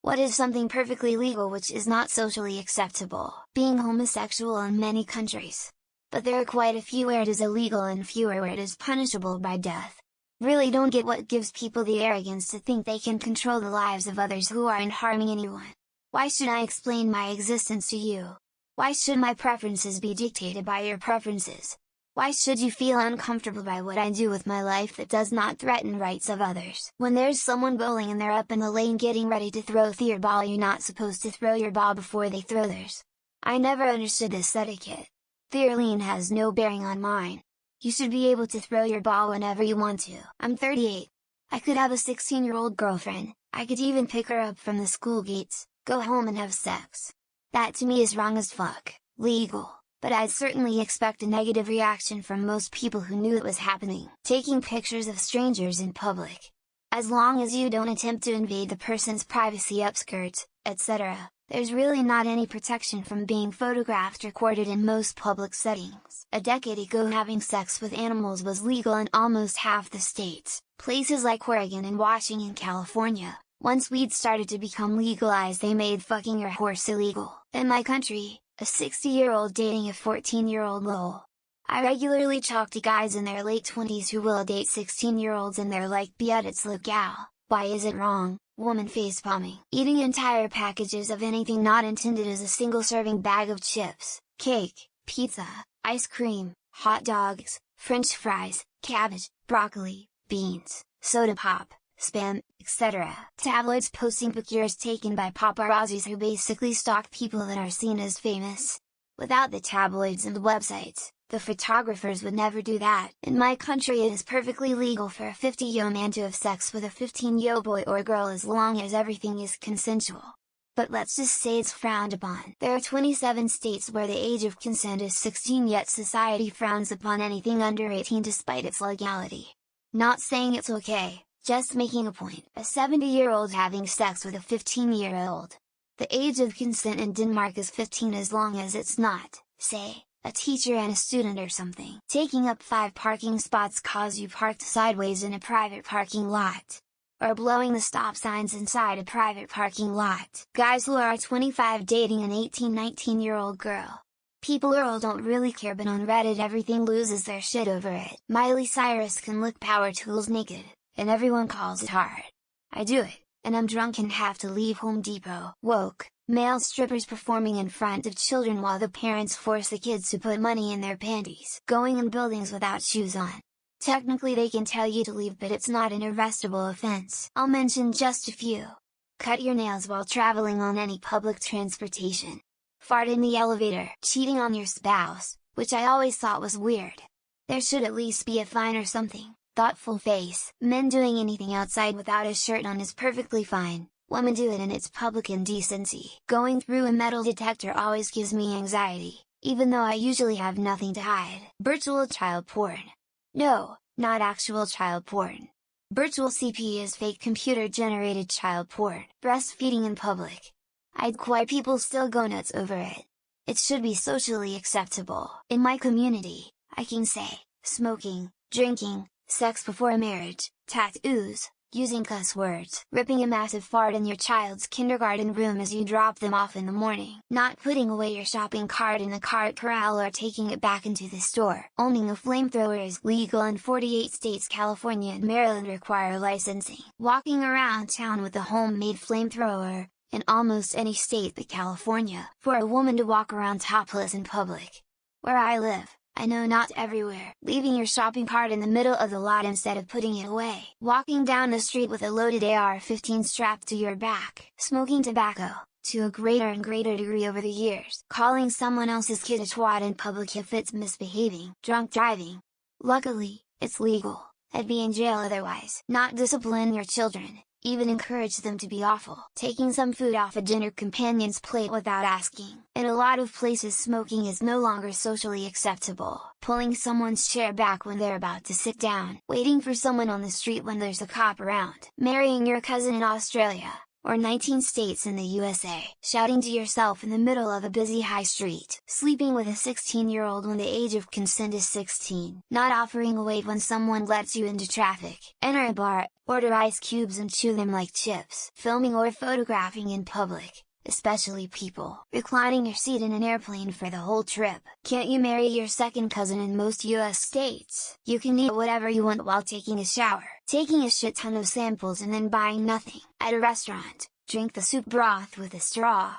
What is something perfectly legal which is not socially acceptable? Being homosexual in many countries. But there are quite a few where it is illegal and fewer where it is punishable by death. Really don't get what gives people the arrogance to think they can control the lives of others who aren't harming anyone. Why should I explain my existence to you? Why should my preferences be dictated by your preferences? Why should you feel uncomfortable by what I do with my life that does not threaten rights of others? When there's someone bowling and they're up in the lane getting ready to throw their ball, you're not supposed to throw your ball before they throw theirs. I never understood this etiquette. Their lane has no bearing on mine. You should be able to throw your ball whenever you want to. I'm 38. I could have a 16-year-old girlfriend, I could even pick her up from the school gates, go home and have sex. That to me is wrong as fuck, legal, but I'd certainly expect a negative reaction from most people who knew it was happening. Taking pictures of strangers in public. As long as you don't attempt to invade the person's privacy upskirts, etc., there's really not any protection from being photographed or recorded in most public settings. A decade ago having sex with animals was legal in almost half the states, places like Oregon and Washington, California. Once weed started to become legalized, they made fucking your horse illegal. In my country, a 60-year-old dating a 14-year-old lol. I regularly talk to guys in their late 20s who will date 16-year-olds and they're like, "Biat, it's legal, why is it wrong?" Woman face palming. Eating entire packages of anything not intended as a single serving bag of chips, cake, pizza, ice cream, hot dogs, french fries, cabbage, broccoli, beans, soda pop, Spam, etc. Tabloids posting pictures taken by paparazzis who basically stalk people that are seen as famous. Without the tabloids and websites, the photographers would never do that. In my country it is perfectly legal for a 50-yo man to have sex with a 15-yo boy or girl as long as everything is consensual. But let's just say it's frowned upon. There are 27 states where the age of consent is 16, yet society frowns upon anything under 18 despite its legality. Not saying it's okay, just making a point. A 70-year-old having sex with a 15-year-old. The age of consent in Denmark is 15 as long as it's not, say, a teacher and a student or something. Taking up 5 parking spots cause you parked sideways in a private parking lot. Or blowing the stop signs inside a private parking lot. Guys who are 25 dating an 18-19-year-old girl. People don't really care, but on Reddit everything loses their shit over it. Miley Cyrus can lick power tools naked, and everyone calls it hard. I do it, and I'm drunk and have to leave Home Depot. Woke, male strippers performing in front of children while the parents force the kids to put money in their panties. Going in buildings without shoes on. Technically they can tell you to leave, but it's not an arrestable offense. I'll mention just a few. Cut your nails while traveling on any public transportation. Fart in the elevator. Cheating on your spouse, which I always thought was weird. There should at least be a fine or something. Thoughtful face. Men doing anything outside without a shirt on is perfectly fine. Women do it and it's public indecency. Going through a metal detector always gives me anxiety, even though I usually have nothing to hide. Virtual child porn. No, not actual child porn. Virtual CP is fake computer-generated child porn. Breastfeeding in public. Why people still go nuts over it. It should be socially acceptable. In my community, I can say, smoking, drinking, sex before marriage, tattoos, using cuss words, ripping a massive fart in your child's kindergarten room as you drop them off in the morning, not putting away your shopping cart in the cart corral or taking it back into the store. Owning a flamethrower is legal in 48 states. California and Maryland require licensing. Walking around town with a homemade flamethrower, in almost any state but California. For a woman to walk around topless in public. Where I live, I know not everywhere. Leaving your shopping cart in the middle of the lot instead of putting it away. Walking down the street with a loaded AR-15 strapped to your back. Smoking tobacco, to a greater and greater degree over the years. Calling someone else's kid a twat in public if it's misbehaving. Drunk driving. Luckily, it's legal. I'd be in jail otherwise. Not discipline your children, even encourage them to be awful. Taking some food off a dinner companion's plate without asking. In a lot of places smoking is no longer socially acceptable. Pulling someone's chair back when they're about to sit down. Waiting for someone on the street when there's a cop around. Marrying your cousin in Australia, or 19 states in the USA, shouting to yourself in the middle of a busy high street, sleeping with a 16-year-old when the age of consent is 16, not offering a wave when someone lets you into traffic, enter a bar, order ice cubes and chew them like chips, filming or photographing in public, especially people reclining your seat in an airplane for the whole trip. Can't you marry your second cousin in most US states? You can eat whatever you want while taking a shower, taking a shit ton of samples and then buying nothing at a restaurant, drink the soup broth with a straw,